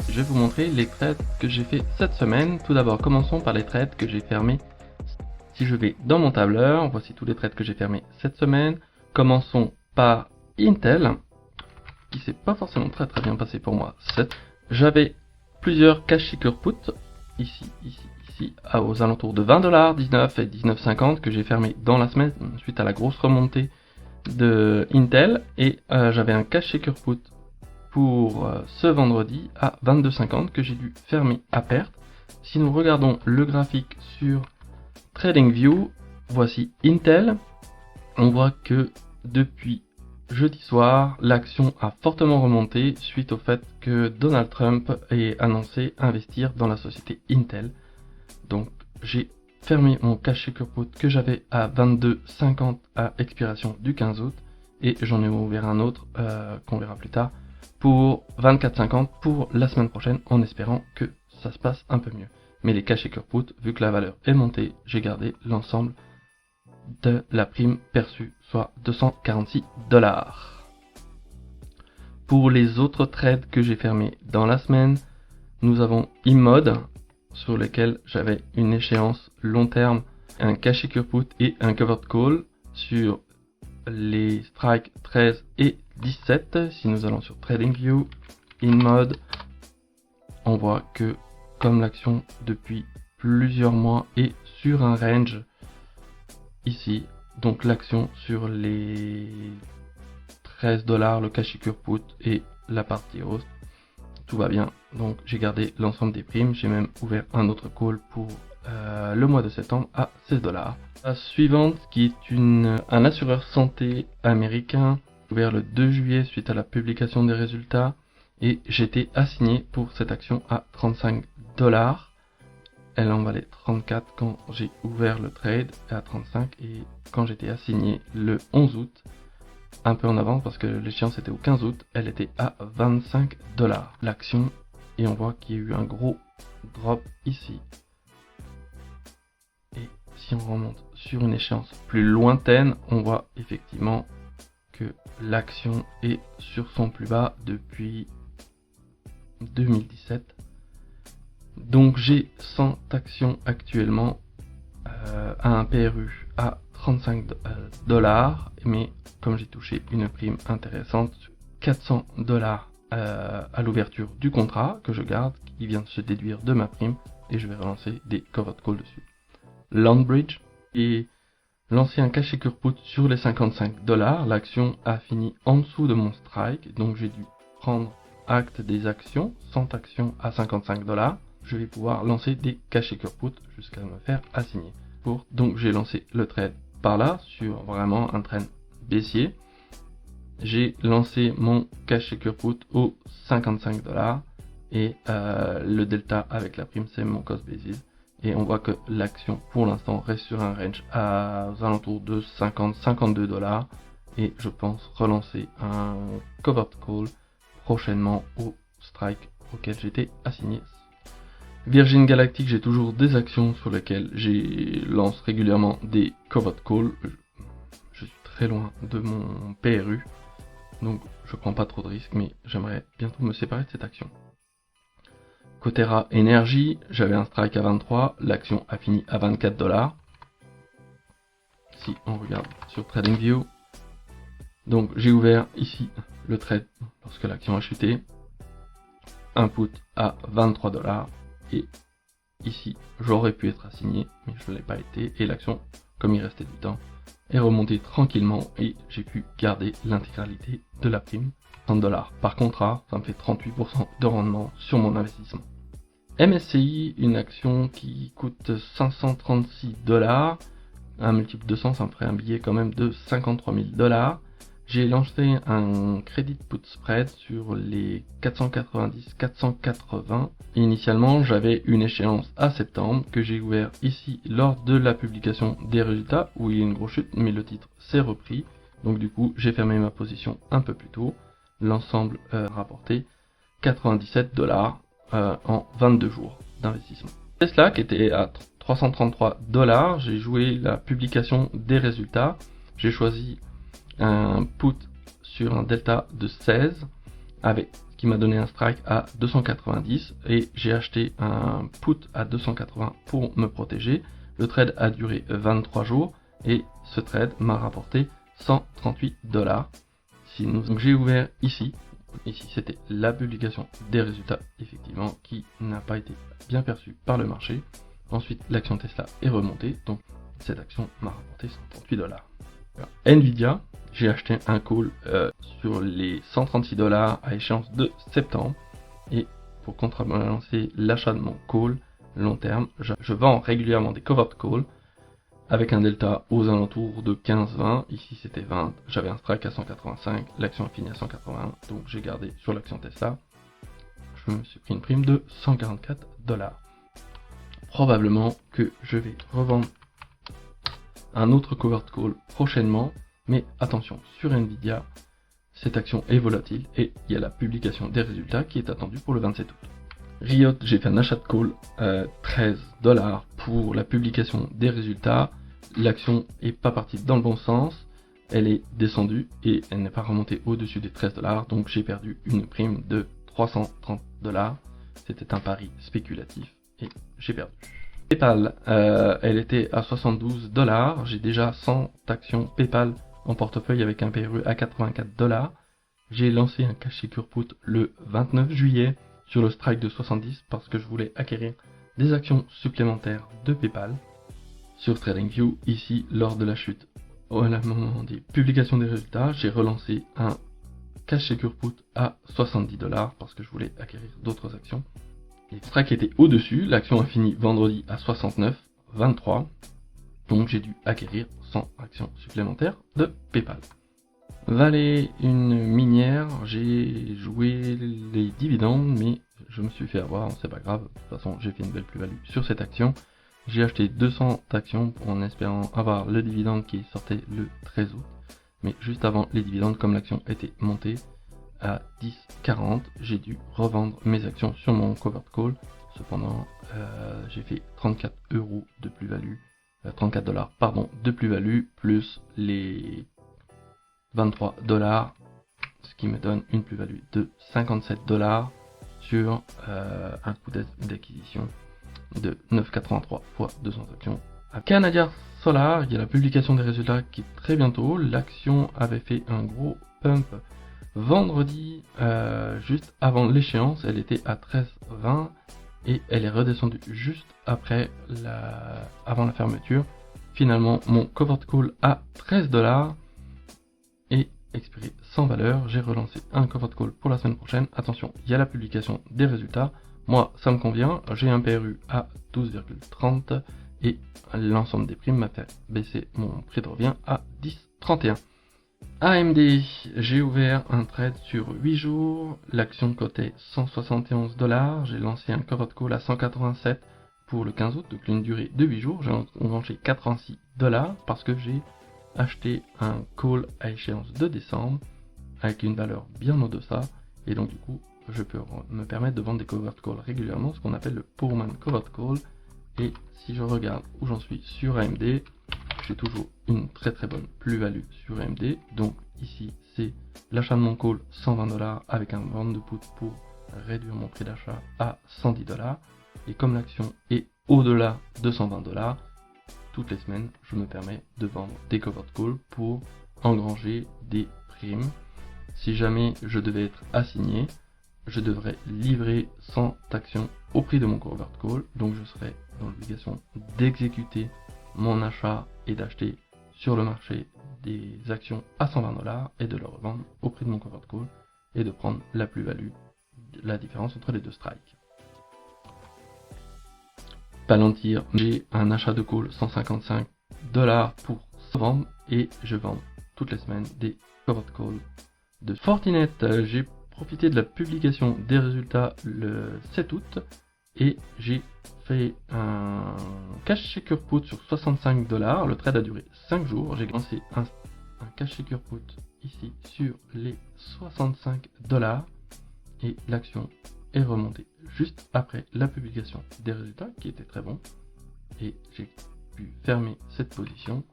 je vais vous montrer les trades que j'ai fait cette semaine. Tout d'abord, commençons par les trades que j'ai fermés. Si je vais dans mon tableur, voici tous les trades que j'ai fermés cette semaine. Commençons par Intel, qui s'est pas forcément très bien passé pour moi. J'avais plusieurs cash seeker put, ici, aux alentours de 20$, 19 et 19,50 que j'ai fermé dans la semaine suite à la grosse remontée de Intel. Et j'avais un cash seeker put pour ce vendredi à 22,50 que j'ai dû fermer à perte. Si nous regardons le graphique sur TradingView, voici Intel. On voit que depuis jeudi soir, l'action a fortement remonté suite au fait que Donald Trump ait annoncé investir dans la société Intel. Donc j'ai fermé mon cash seeker put que j'avais à 22,50 à expiration du 15 août et j'en ai ouvert un autre qu'on verra plus tard pour 24,50 pour la semaine prochaine en espérant que ça se passe un peu mieux. Mais les cash seeker put, vu que la valeur est montée, j'ai gardé l'ensemble de la prime perçue, soit 246$. Pour les autres trades que j'ai fermés dans la semaine, nous avons Immode, sur lequel j'avais une échéance long terme, un cash seeker put et un covered call sur les strikes 13 et 17. Si nous allons sur TradingView, Immode, on voit que comme l'action depuis plusieurs mois est sur un range ici, donc l'action sur les 13$, le cash seeker put et la partie hausse, tout va bien. Donc j'ai gardé l'ensemble des primes, j'ai même ouvert un autre call pour le mois de septembre à 16$. La suivante qui est un assureur santé américain, ouvert le 2 juillet suite à la publication des résultats, et j'étais assigné pour cette action à 35$. Elle en valait 34 quand j'ai ouvert le trade, à 35, et quand j'étais assigné le 11 août, un peu en avance parce que l'échéance était au 15 août, elle était à 25$ l'action, et on voit qu'il y a eu un gros drop ici. Et si on remonte sur une échéance plus lointaine, on voit effectivement que l'action est sur son plus bas depuis 2017. Donc j'ai 100 actions actuellement à un PRU à 35$, mais comme j'ai touché une prime intéressante, 400$ à l'ouverture du contrat que je garde, qui vient de se déduire de ma prime, et je vais relancer des covered calls dessus. Landbridge, et lancé un cash seeker put sur les 55$, l'action a fini en dessous de mon strike, donc j'ai dû prendre acte des actions, 100 actions à 55$. Je vais pouvoir lancer des cash seeker put jusqu'à me faire assigner. Donc j'ai lancé le trade par là sur vraiment un trend baissier. J'ai lancé mon cash seeker put aux 55$ et le delta avec la prime c'est mon cost basis. Et on voit que l'action pour l'instant reste sur un range aux alentours de 50-52$, et je pense relancer un covered call prochainement au strike auquel j'étais assigné. Virgin Galactic, j'ai toujours des actions sur lesquelles je lance régulièrement des covered calls. Je suis très loin de mon PRU, donc je prends pas trop de risques, mais j'aimerais bientôt me séparer de cette action. Coterra Energy, j'avais un strike à 23, l'action a fini à 24$. Si on regarde sur TradingView, donc j'ai ouvert ici le trade lorsque l'action a chuté, un put à 23$, et ici j'aurais pu être assigné, mais je ne l'ai pas été, et l'action, comme il restait du temps, est remontée tranquillement et j'ai pu garder l'intégralité de la prime, 30$ par contrat, ça me fait 38% de rendement sur mon investissement. MSCI, une action qui coûte 536$, un multiple 200, ça me ferait un billet quand même de 53 000$. J'ai lancé un credit put spread sur les 490-480. Initialement, j'avais une échéance à septembre que j'ai ouvert ici lors de la publication des résultats où il y a une grosse chute, mais le titre s'est repris. Donc du coup, j'ai fermé ma position un peu plus tôt. L'ensemble rapporté 97$ en 22 jours d'investissement. Tesla qui était à 333$, j'ai joué la publication des résultats. J'ai choisi un put sur un delta de 16 avec qui m'a donné un strike à 290 et j'ai acheté un put à 280 pour me protéger. Le trade a duré 23 jours et ce trade m'a rapporté 138 $. Donc j'ai ouvert ici c'était la publication des résultats effectivement qui n'a pas été bien perçue par le marché. Ensuite l'action Tesla est remontée, donc cette action m'a rapporté 138 $. Nvidia, j'ai acheté un call sur les 136 $ à échéance de septembre et pour contrebalancer l'achat de mon call long terme, je vends régulièrement des covered calls avec un delta aux alentours de 15-20, ici c'était 20, j'avais un strike à 185, l'action a fini à 181, donc j'ai gardé sur l'action Tesla, je me suis pris une prime de 144 $. Probablement que je vais revendre un autre covered call prochainement, mais attention, sur Nvidia, cette action est volatile et il y a la publication des résultats qui est attendue pour le 27 août. Riot, j'ai fait un achat de call 13 $ pour la publication des résultats. L'action est pas partie dans le bon sens, elle est descendue et elle n'est pas remontée au-dessus des 13 $, donc j'ai perdu une prime de 330 $. C'était un pari spéculatif et j'ai perdu. PayPal, elle était à 72 $, j'ai déjà 100 actions PayPal en portefeuille avec un PRU à 84 $. J'ai lancé un cash secure put le 29 juillet sur le strike de 70 parce que je voulais acquérir des actions supplémentaires de PayPal. Sur TradingView, ici, lors de la chute, au moment des publications des résultats, j'ai relancé un cash secure put à 70 $ parce que je voulais acquérir d'autres actions. Le strike était au-dessus, l'action a fini vendredi à 69,23, donc j'ai dû acquérir 100 actions supplémentaires de PayPal. Valley, une minière, j'ai joué les dividendes, mais je me suis fait avoir, c'est pas grave, de toute façon j'ai fait une belle plus-value sur cette action. J'ai acheté 200 actions en espérant avoir le dividende qui sortait le 13 août, mais juste avant les dividendes, comme l'action était montée à 10,40, j'ai dû revendre mes actions sur mon covered call. Cependant, j'ai fait 34 € de plus-value, 34 $ pardon, de plus-value, plus les 23 $, ce qui me donne une plus-value de 57 $ sur un coût d'acquisition de 9,83 fois 200 actions. À Canadian Solar, il y a la publication des résultats qui est très bientôt. L'action avait fait un gros pump vendredi, juste avant l'échéance, elle était à 13,20 et elle est redescendue juste après avant la fermeture. Finalement, mon covered call à 13 $ et expiré sans valeur. J'ai relancé un covered call pour la semaine prochaine. Attention, il y a la publication des résultats. Moi, ça me convient. J'ai un PRU à 12,30 et l'ensemble des primes m'a fait baisser mon prix de revient à 10,31. AMD, j'ai ouvert un trade sur 8 jours. L'action cotait 171 $. J'ai lancé un covered call à 187 pour le 15 août, donc une durée de 8 jours. J'ai engrangé 86 $ parce que j'ai acheté un call à échéance de décembre avec une valeur bien au-deçà et donc du coup je peux me permettre de vendre des covered calls régulièrement, ce qu'on appelle le poor man covered call. Et si je regarde où j'en suis sur AMD, j'ai toujours une très très bonne plus-value sur AMD. Donc ici c'est l'achat de mon call 120 $ avec un vente de put pour réduire mon prix d'achat à 110 $. Et comme l'action est au-delà de 120 $, toutes les semaines, je me permets de vendre des covered calls pour engranger des primes. Si jamais je devais être assigné, je devrais livrer 100 actions au prix de mon covered call, donc je serais dans l'obligation d'exécuter mon achat et d'acheter sur le marché des actions à 120 $ et de le revendre au prix de mon covered call et de prendre la plus-value, la différence entre les deux strikes. Palantir, j'ai un achat de call 155 $ pour se vendre et je vends toutes les semaines des covered calls de Fortinet. J'ai profité de la publication des résultats le 7 août et j'ai fait un cash secure put sur 65 $. Le trade a duré 5 jours. J'ai lancé un cash secure put ici sur les 65 $ et l'action est remontée juste après la publication des résultats qui étaient très bons et j'ai pu fermer cette position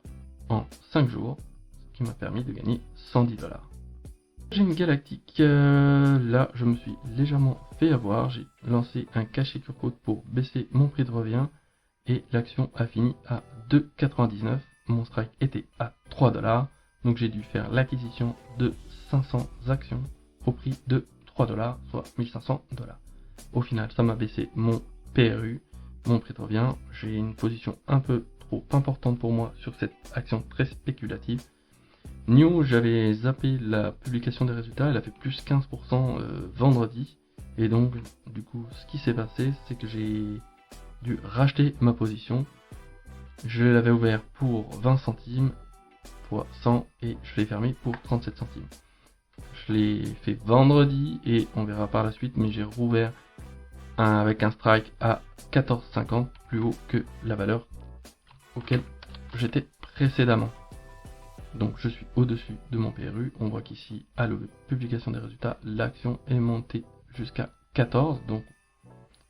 en 5 jours, ce qui m'a permis de gagner 110 $. J'ai une galactique, là je me suis légèrement fait avoir, j'ai lancé un cachet code pour baisser mon prix de revient et l'action a fini à 2,99, mon strike était à 3 $, donc j'ai dû faire l'acquisition de 500 actions au prix de 3 $, soit 1500 $. Au final ça m'a baissé mon PRU, mon prix de revient, j'ai une position un peu trop importante pour moi sur cette action très spéculative. New, j'avais zappé la publication des résultats, elle a fait plus 15% vendredi. Et donc, du coup, ce qui s'est passé, c'est que j'ai dû racheter ma position. Je l'avais ouvert pour 20 centimes fois 100 et je l'ai fermé pour 37 centimes. Je l'ai fait vendredi et on verra par la suite, mais j'ai rouvert avec un strike à 14,50, plus haut que la valeur auquel j'étais précédemment. Donc je suis au-dessus de mon PRU, on voit qu'ici à la publication des résultats, l'action est montée jusqu'à 14, donc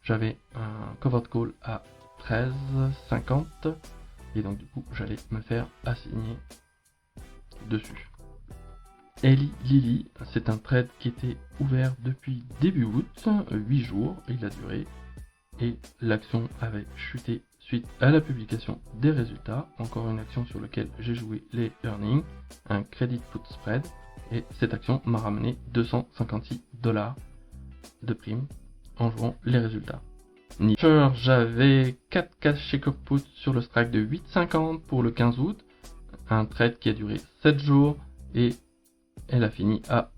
j'avais un covered call à 13,50 et donc du coup j'allais me faire assigner dessus. Eli Lilly, c'est un trade qui était ouvert depuis début août, 8 jours, il a duré, et l'action avait chuté suite à la publication des résultats. Encore une action sur laquelle j'ai joué les earnings, un credit put spread, et cette action m'a ramené 256 $ de prime en jouant les résultats. J'avais 4 cachets put sur le strike de 8,50 pour le 15 août, un trade qui a duré 7 jours et elle a fini à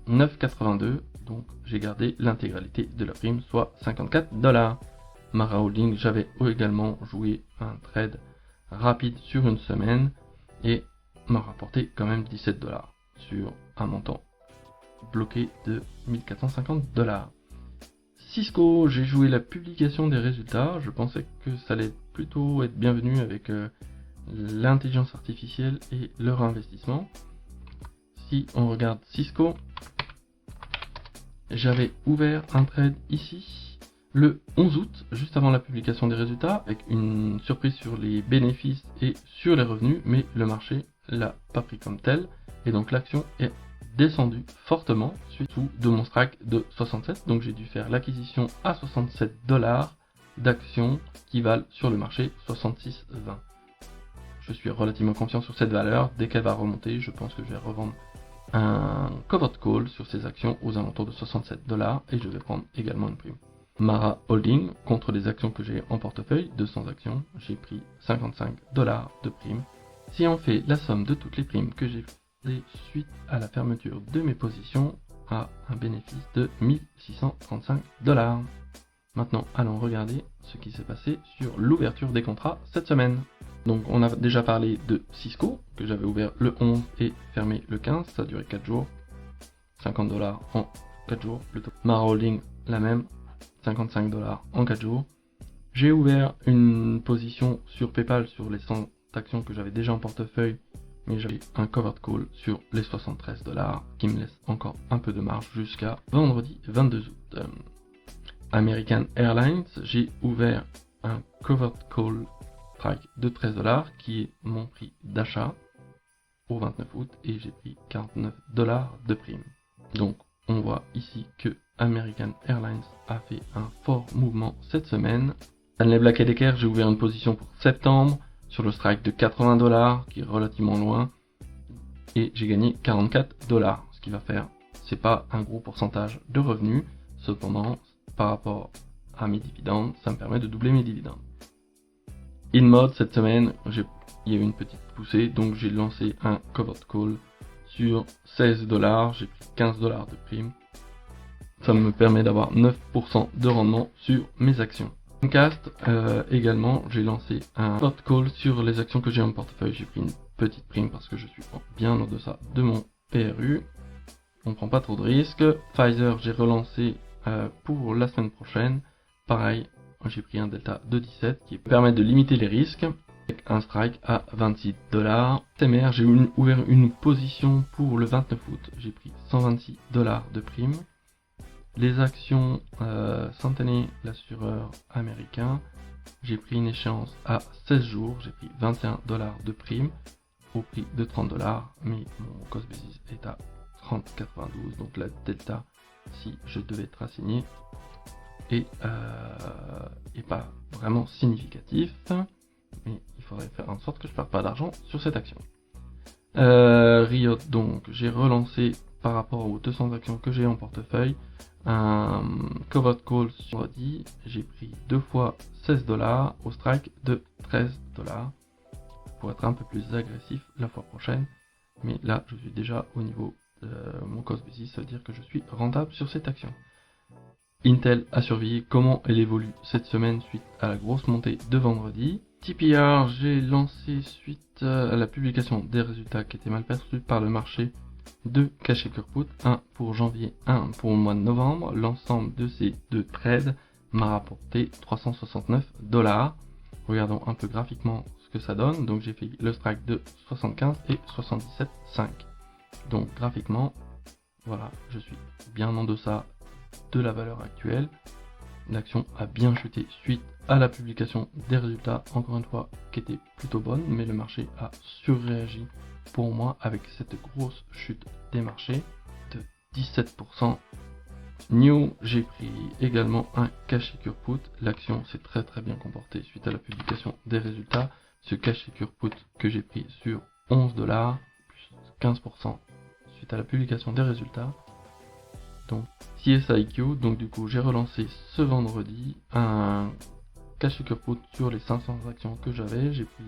9,82, donc j'ai gardé l'intégralité de la prime, soit 54 $. Mara Holding, j'avais également joué un trade rapide sur une semaine et m'a rapporté quand même 17 $ sur un montant bloqué de 1450 $. Cisco, j'ai joué la publication des résultats, je pensais que ça allait plutôt être bienvenu avec l'intelligence artificielle et leur investissement. Si on regarde Cisco, j'avais ouvert un trade ici le 11 août, juste avant la publication des résultats, avec une surprise sur les bénéfices et sur les revenus, mais le marché l'a pas pris comme tel, et donc l'action est descendue fortement, suite de mon strike de 67, donc j'ai dû faire l'acquisition à 67 $ d'actions qui valent sur le marché 66,20. Je suis relativement confiant sur cette valeur, dès qu'elle va remonter, je pense que je vais revendre un covered call sur ces actions aux alentours de 67 $ et je vais prendre également une prime. Mara Holding, contre les actions que j'ai en portefeuille, 200 actions, j'ai pris 55 $ de prime. Si on fait la somme de toutes les primes que j'ai fait suite à la fermeture de mes positions, à un bénéfice de 1635 $. Maintenant, allons regarder ce qui s'est passé sur l'ouverture des contrats cette semaine. Donc on a déjà parlé de Cisco, que j'avais ouvert le 11 et fermé le 15, ça a duré 4 jours, 50 $ en 4 jours plutôt. Mara Holding, la même, 55 $ en 4 jours. J'ai ouvert une position sur PayPal sur les 100 actions que j'avais déjà en portefeuille, mais j'avais un covered call sur les 73 $ qui me laisse encore un peu de marge jusqu'à vendredi 22 août. American Airlines, j'ai ouvert un covered call strike de 13 $ qui est mon prix d'achat au 29 août et j'ai pris 49 $ de prime. Donc on voit ici que American Airlines a fait un fort mouvement cette semaine. Stanley Black & Decker, j'ai ouvert une position pour septembre sur le strike de 80 $ qui est relativement loin et j'ai gagné 44 $, ce qui va faire, c'est pas un gros pourcentage de revenus, cependant par rapport à mes dividendes, ça me permet de doubler mes dividendes. InMode, cette semaine, il y a eu une petite poussée, donc j'ai lancé un covered call sur 16 $, j'ai pris 15 $ de prime. Ça me permet d'avoir 9% de rendement sur mes actions. Comcast, également, j'ai lancé un covered call sur les actions que j'ai en portefeuille. J'ai pris une petite prime parce que je suis bien en deçà de mon PRU. On prend pas trop de risques. Pfizer, j'ai relancé pour la semaine prochaine. Pareil, j'ai pris un delta de 17 qui permet de limiter les risques avec un strike à 26 $. TMR, j'ai ouvert une position pour le 29 août. J'ai pris 126 $ de prime. Les actions Centennial, l'assureur américain, j'ai pris une échéance à 16 jours. J'ai pris 21 $ de prime au prix de 30 $, mais mon cost basis est à 30,92. Donc la delta, si je devais être assigné, est pas vraiment significatif, mais il faudrait faire en sorte que je ne perde pas d'argent sur cette action. Riot, donc j'ai relancé par rapport aux 200 actions que j'ai en portefeuille un covered call sur vendredi. J'ai pris 2 fois $16 au strike de $13 pour être un peu plus agressif la fois prochaine, mais là je suis déjà au niveau de mon cost basis, ça veut dire que je suis rentable sur cette action. Intel a surveillé comment elle évolue cette semaine suite à la grosse montée de vendredi. TPR, j'ai lancé suite à la publication des résultats qui étaient mal perçus par le marché deux cash et put, un pour janvier, un pour le mois de novembre. L'ensemble de ces deux trades m'a rapporté $369. Regardons un peu graphiquement ce que ça donne. Donc j'ai fait le strike de 75 et 77,5. Donc graphiquement, voilà, je suis bien en deçà de la valeur actuelle. L'action a bien chuté suite à la publication des résultats, encore une fois, qui était plutôt bonne, mais le marché a surréagi pour moi avec cette grosse chute des marchés de 17%. New, j'ai pris également un cash et put. L'action s'est très bien comportée suite à la publication des résultats. Ce cash et put que j'ai pris sur $11, plus 15% suite à la publication des résultats. Donc CSIQ, donc du coup j'ai relancé ce vendredi un cash et put sur les 500 actions que j'avais. J'ai pris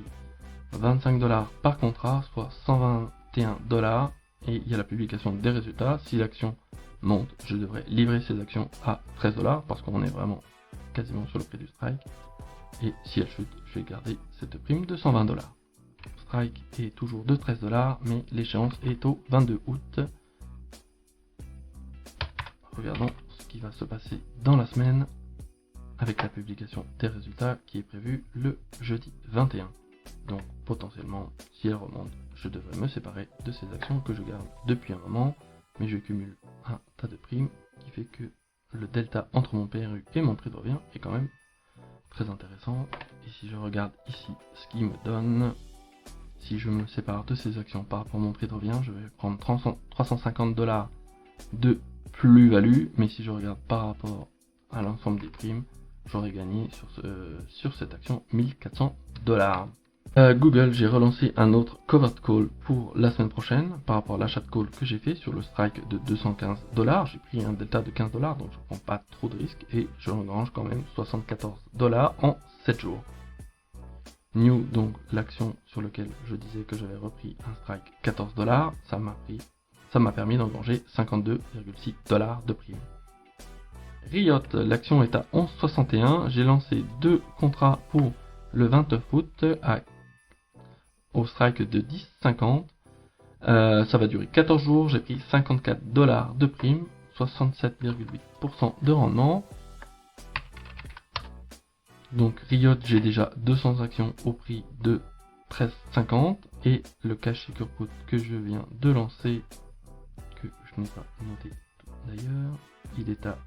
$25 par contrat, soit $121, et il y a la publication des résultats. Si l'action monte, je devrais livrer ces actions à $13 parce qu'on est vraiment quasiment sur le prix du strike. Et si elle chute, je vais garder cette prime de $120. Strike est toujours de $13, mais l'échéance est au 22 août. Regardons ce qui va se passer dans la semaine avec la publication des résultats qui est prévue le jeudi 21. Donc potentiellement, si elle remonte, je devrais me séparer de ces actions que je garde depuis un moment, mais je cumule un tas de primes qui fait que le delta entre mon PRU et mon prix de revient est quand même très intéressant. Et si je regarde ici ce qui me donne, si je me sépare de ces actions par rapport à mon prix de revient, je vais prendre $350 de plus-value, mais si je regarde par rapport à l'ensemble des primes, j'aurais gagné sur cette action $1400. Google, j'ai relancé un autre covered call pour la semaine prochaine par rapport à l'achat de call que j'ai fait sur le strike de $215. J'ai pris un delta de $15, donc je ne prends pas trop de risques et je engrange quand même $74 en 7 jours. New, donc l'action sur laquelle je disais que j'avais repris un strike $14, ça m'a permis d'engranger $52,6 de prime. Riot, l'action est à 11,61. J'ai lancé deux contrats pour le 29 août au strike de 10,50. Ça va durer 14 jours. J'ai pris $54 de prime, 67,8% de rendement. Donc Riot, j'ai déjà 200 actions au prix de 13,50 et le cash et put que je viens de lancer, que je n'ai pas noté d'ailleurs, il est à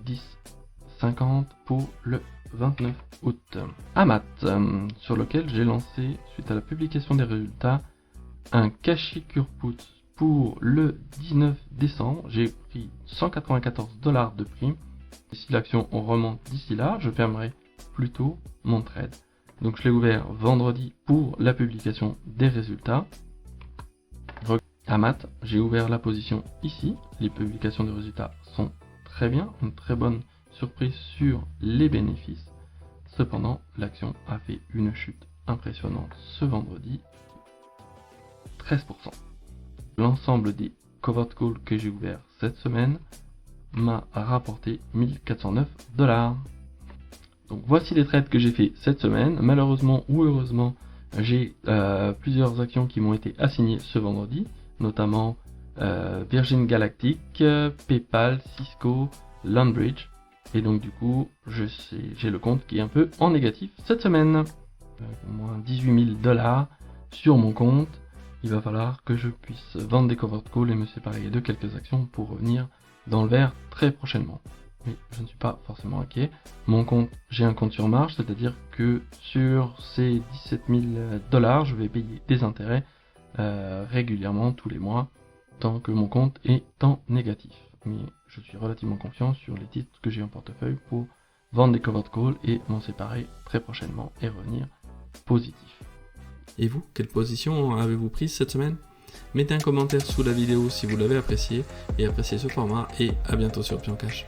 10,50 pour le 29 août. Amat, sur lequel j'ai lancé, suite à la publication des résultats, un cash et put pour le 19 décembre. J'ai pris $194 de prime. Et si l'action remonte d'ici là, je fermerai plutôt mon trade. Donc je l'ai ouvert vendredi pour la publication des résultats. Amat, j'ai ouvert la position ici. Les publications de résultats sont très bien, une très bonne surprise sur les bénéfices. Cependant, l'action a fait une chute impressionnante ce vendredi, 13%. L'ensemble des covered calls que j'ai ouverts cette semaine m'a rapporté $1409. Donc voici les trades que j'ai fait cette semaine. Malheureusement ou heureusement, j'ai plusieurs actions qui m'ont été assignées ce vendredi, notamment Virgin Galactic, PayPal, Cisco, Landbridge. Et donc du coup, j'ai le compte qui est un peu en négatif cette semaine. Moins $18 000 sur mon compte. Il va falloir que je puisse vendre des covered calls et me séparer de quelques actions pour revenir dans le vert très prochainement. Mais je ne suis pas forcément inquiet. Mon compte, j'ai un compte sur marge, c'est-à-dire que sur ces $17 000, je vais payer des intérêts régulièrement tous les mois. tant que mon compte est en négatif. Mais je suis relativement confiant sur les titres que j'ai en portefeuille pour vendre des covered calls et m'en séparer très prochainement et revenir positif. Et vous, quelle position avez-vous prise cette semaine ? Mettez un commentaire sous la vidéo si vous l'avez apprécié et appréciez ce format, et à bientôt sur Pion Cash.